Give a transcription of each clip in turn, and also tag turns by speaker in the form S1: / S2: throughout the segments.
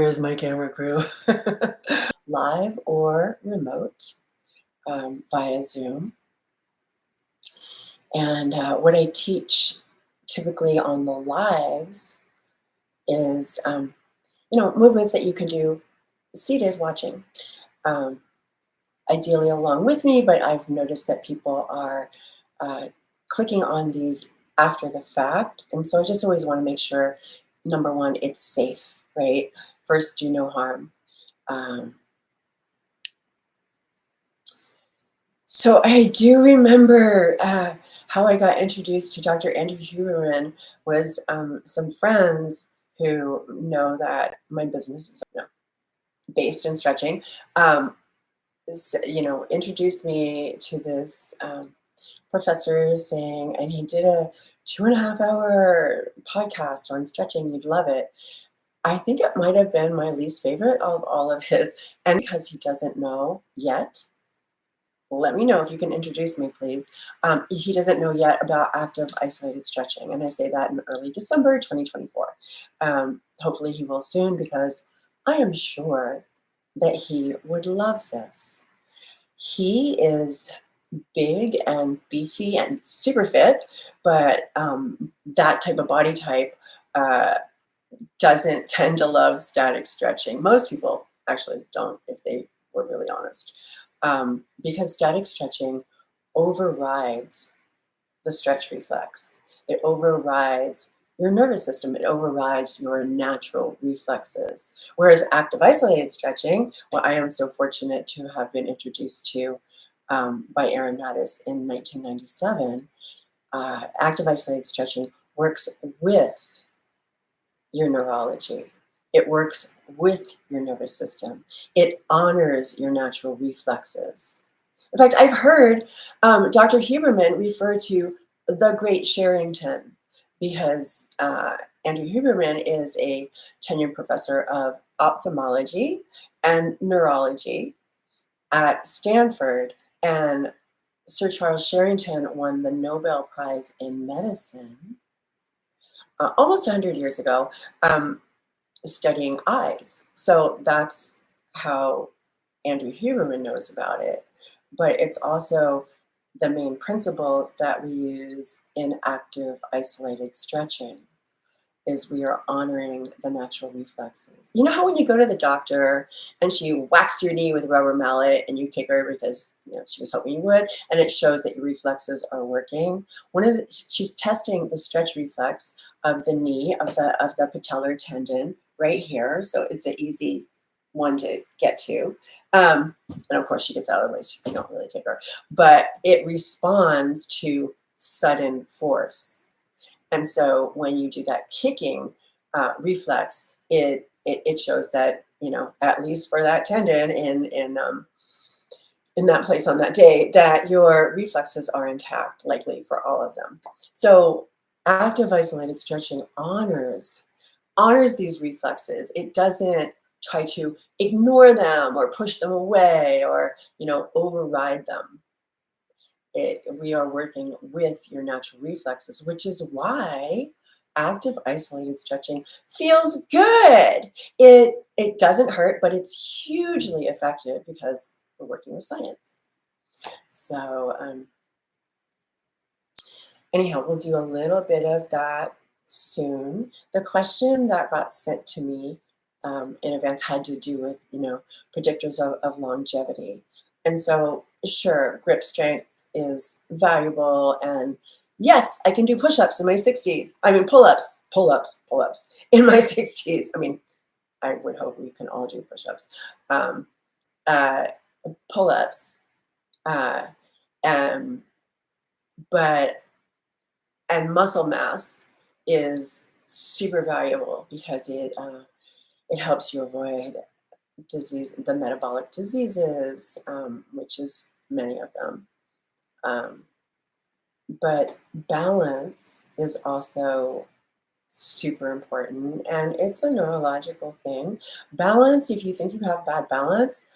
S1: Here's my camera crew. Live or remote via Zoom. And what I teach typically on the lives is, movements that you can do seated watching. Um, Ideally along with me, but I've noticed that people are clicking on these after the fact. And so I just always want to make sure, number one, it's safe, right? First, do no harm. Um, So I do remember how I got introduced to Dr. Andrew Huberman was some friends who know that my business is based in stretching. Introduced me to this professor saying, and he did a 2.5 hour podcast on stretching. You'd love it. I think it might have been my least favorite of all of his, and because he doesn't know yet. Let me know if you can introduce me, please. He doesn't know yet about active isolated stretching, and I say that in early December 2024. Hopefully he will soon, because I am sure that he would love this. He is big and beefy and super fit, but that type of body type doesn't tend to love static stretching. Most people actually don't, if they were really honest. Because static stretching overrides the stretch reflex. It overrides your nervous system. It overrides your natural reflexes. Whereas active isolated stretching, what I am so fortunate to have been introduced to by Aaron Mattis in 1997, active isolated stretching works with your neurology. It works with your nervous system. It honors your natural reflexes. In fact, I've heard Dr. Huberman refer to the Great Sherrington, because Andrew Huberman is a tenured professor of ophthalmology and neurology at Stanford, and Sir Charles Sherrington won the Nobel Prize in Medicine almost 100 years ago, studying eyes. So that's how Andrew Huberman knows about it. But it's also the main principle that we use in active isolated stretching, is we are honoring the natural reflexes. You know how when you go to the doctor and she whacks your knee with a rubber mallet and you kick her because she was hoping you would, and it shows that your reflexes are working? She's testing the stretch reflex of the knee, of the patellar tendon right here. So it's an easy one to get to. And of course she gets out of the way so you don't really kick her. But it responds to sudden force. And so when you do that kicking reflex, it shows that, at least for that tendon in that place on that day, that your reflexes are intact, likely for all of them. So active isolated stretching honors these reflexes. It doesn't try to ignore them or push them away or, override them. We are working with your natural reflexes, which is why active isolated stretching feels good. It doesn't hurt, but it's hugely effective because we're working with science. So anyhow, we'll do a little bit of that soon. The question that got sent to me in advance had to do with, predictors of longevity. And so, sure, grip strength is valuable. And yes, I can do push-ups in my 60s. I mean, pull-ups in my 60s. I mean, I would hope we can all do push-ups. Pull-ups. And muscle mass is super valuable because it helps you avoid the metabolic diseases, which is many of them. But balance is also super important, and it's a neurological thing. Balance, if you think you have bad balance,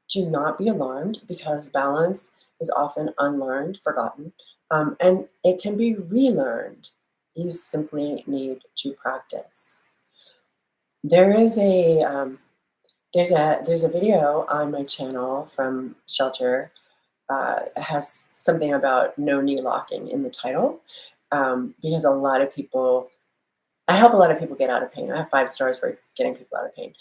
S1: do not be alarmed, because balance is often unlearned, forgotten, and it can be relearned. You simply need to practice. There is there's a video on my channel from Shelter. It has something about no knee locking in the title, because a lot of people, I help a lot of people get out of pain. I have 5 stars for getting people out of pain.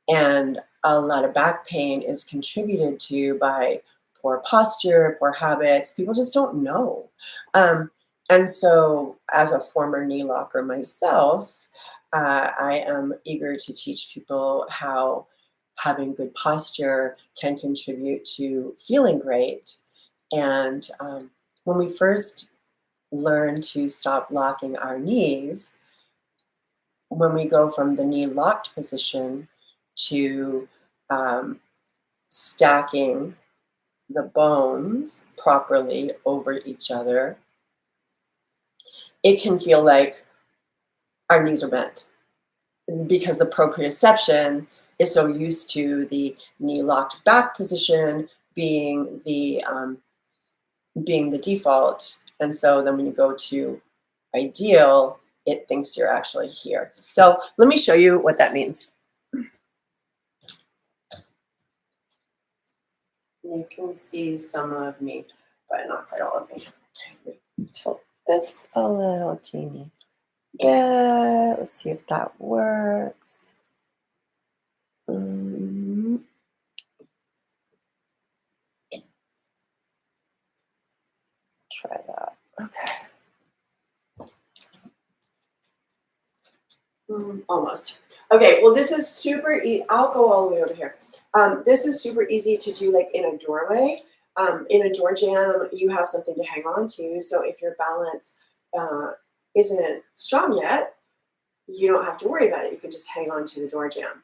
S1: And a lot of back pain is contributed to by poor posture, poor habits. People just don't know. And so, as a former knee locker myself, I am eager to teach people how having good posture can contribute to feeling great. And when we first learn to stop locking our knees, when we go from the knee locked position to um, stacking the bones properly over each other, it can feel like our knees are bent because the proprioception is so used to the knee locked back position being the default. And so then when you go to ideal, it thinks you're actually here. So let me show you what that means. You can see some of me, but not quite all of me. Okay, tilt this a little teeny bit. Let's see if that works. Try that. Okay. Almost. Okay, well, this is super easy. I'll go all the way over here. This is super easy to do, like in a doorway. In a door jamb, you have something to hang on to. So if your balance isn't strong yet, you don't have to worry about it. You can just hang on to the door jamb.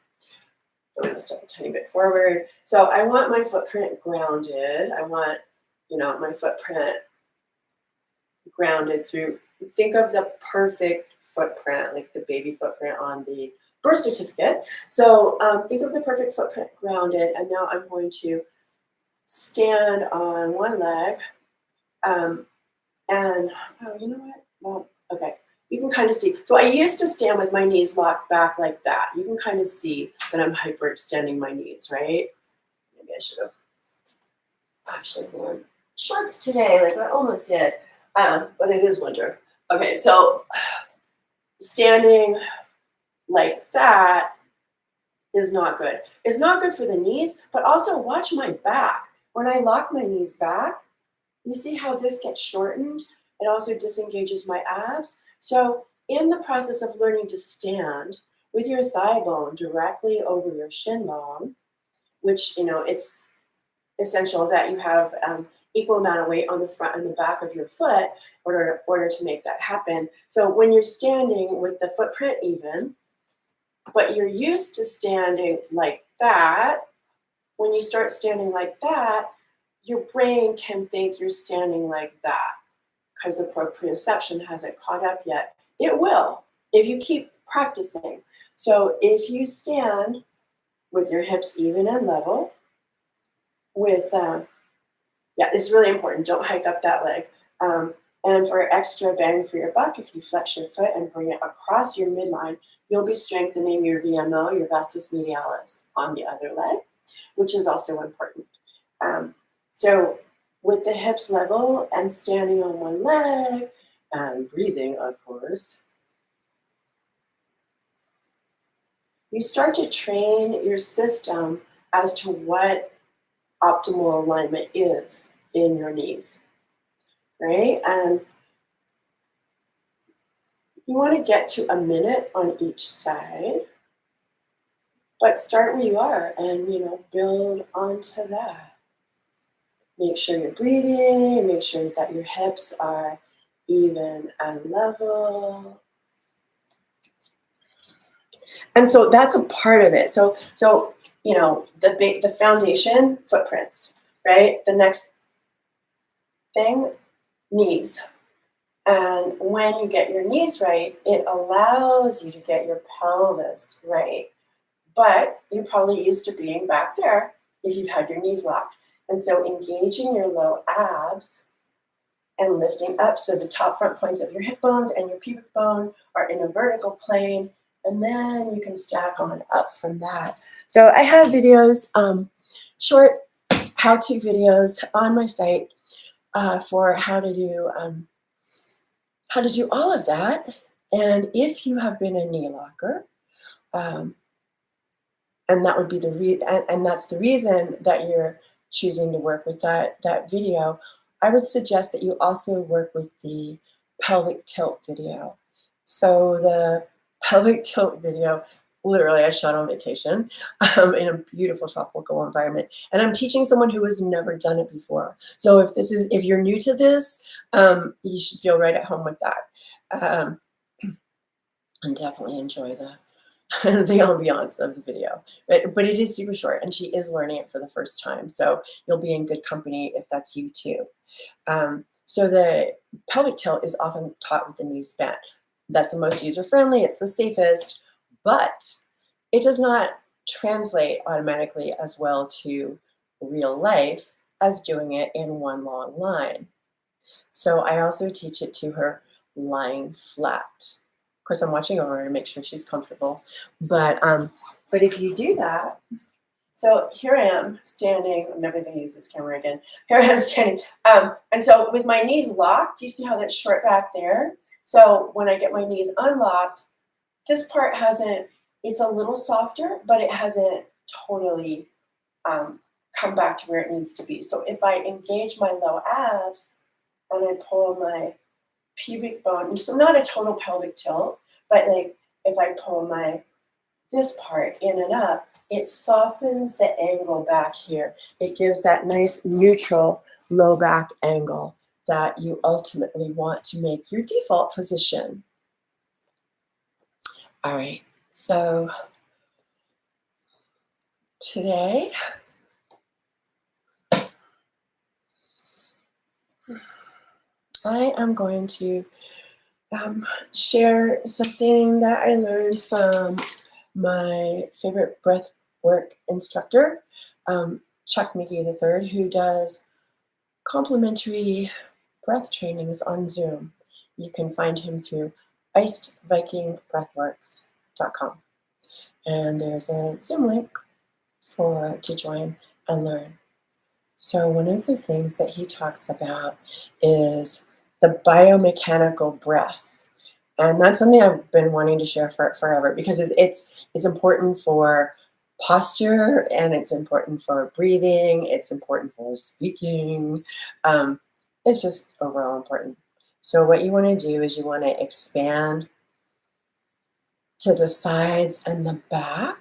S1: I'm going to step a tiny bit forward. So I want my footprint grounded. I want, my footprint grounded through, think of the perfect footprint, like the baby footprint on the birth certificate. So think of the perfect footprint grounded, and now I'm going to stand on one leg, and oh, you know what? Well, okay, you can kind of see. So I used to stand with my knees locked back like that. You can kind of see that I'm hyperextending my knees, right? Maybe I should have actually worn shorts today, like I almost did, but it is winter. Okay, so standing like that is not good. It's not good for the knees, but also watch my back. When I lock my knees back, you see how this gets shortened? It also disengages my abs. So in the process of learning to stand with your thigh bone directly over your shin bone, which, it's essential that you have equal amount of weight on the front and the back of your foot in order to make that happen. So when you're standing with the footprint even, but you're used to standing like that, when you start standing like that, your brain can think you're standing like that because the proprioception hasn't caught up yet. It will if you keep practicing. So if you stand with your hips even and level, with it's really important. Don't hike up that leg. And for extra bang for your buck, if you flex your foot and bring it across your midline, you'll be strengthening your VMO, your vastus medialis, on the other leg, which is also important. So with the hips level and standing on one leg and breathing, of course, you start to train your system as to what optimal alignment is in your knees, right? And you want to get to a minute on each side, but start where you are and, build onto that. Make sure you're breathing, make sure that your hips are even and level. And so that's a part of it. So the foundation, footprints, right? The next thing, knees. And when you get your knees right, it allows you to get your pelvis right. But you're probably used to being back there if you've had your knees locked. And so engaging your low abs and lifting up so the top front points of your hip bones and your pubic bone are in a vertical plane, And then you can stack on up from that. So I have videos, short how-to videos on my site for how to do all of that. And if you have been a knee locker, um, and that would be and that's the reason that you're choosing to work with that video, I would suggest that you also work with the pelvic tilt video. So the pelvic tilt video, literally I shot on vacation in a beautiful tropical environment, and I'm teaching someone who has never done it before. So if you're new to this, you should feel right at home with that, and definitely enjoy the ambiance of the video. But it is super short, and she is learning it for the first time. So you'll be in good company if that's you too. So the pelvic tilt is often taught with the knees bent. That's the most user-friendly, it's the safest, but it does not translate automatically as well to real life as doing it in one long line. So I also teach it to her lying flat. Of course, I'm watching over her to make sure she's comfortable. But if you do that, so here I am standing. I'm never going to use this camera again. Here I am standing. And so with my knees locked, do you see how that's short back there? So when I get my knees unlocked, this part hasn't, it's a little softer, but it hasn't totally come back to where it needs to be. So if I engage my low abs and I pull my pubic bone, so not a total pelvic tilt, but like if I pull this part in and up, it softens the angle back here. It gives that nice neutral low back angle that you ultimately want to make your default position. All right, so today I am going to share something that I learned from my favorite breath work instructor, Chuck McGee III, who does complimentary breath trainings on Zoom. You can find him through icedvikingbreathworks.com. And there's a Zoom link to join and learn. So one of the things that he talks about is the biomechanical breath. And that's something I've been wanting to share for forever, because it's important for posture, and it's important for breathing, it's important for speaking. It's just overall important. So what you want to do is you want to expand to the sides and the back.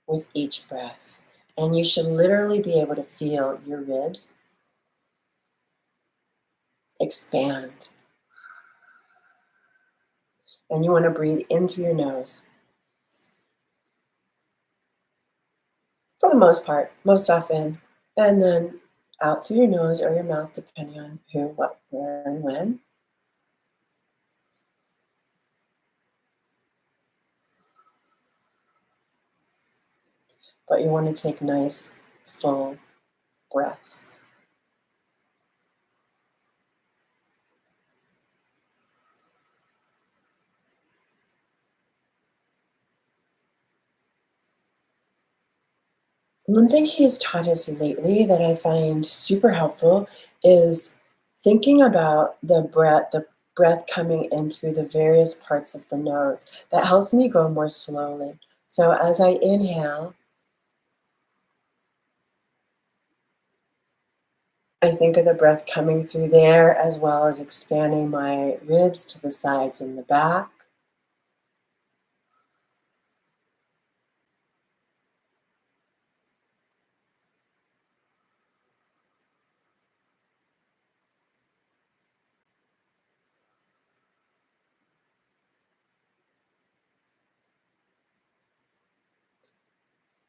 S1: With each breath. And you should literally be able to feel your ribs expand. And you want to breathe in through your nose. For the most part, most often. And then out through your nose or your mouth, depending on who, what, where, and when. But you want to take nice, full breaths. One thing he's taught us lately that I find super helpful is thinking about the breath coming in through the various parts of the nose. That helps me go more slowly. So as I inhale, I think of the breath coming through there, as well as expanding my ribs to the sides and the back.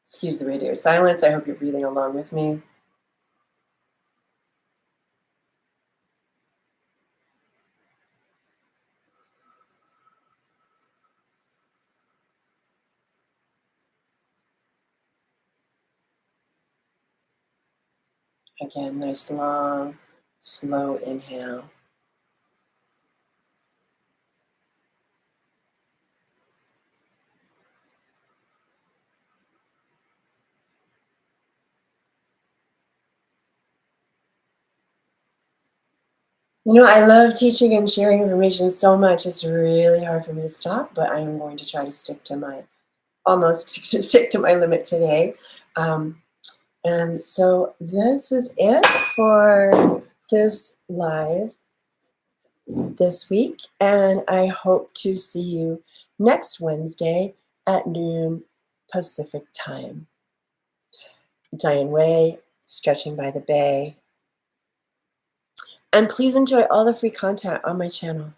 S1: Excuse the radio silence. I hope you're breathing along with me. Again, nice long, slow inhale. You know, I love teaching and sharing information so much. It's really hard for me to stop, but I am going to try to stick to my almost stick to my limit today. Um, and so this is it for this live this week, and I hope to see you next Wednesday at noon Pacific time. Diane Way, Stretching by the Bay. And please enjoy all the free content on my channel.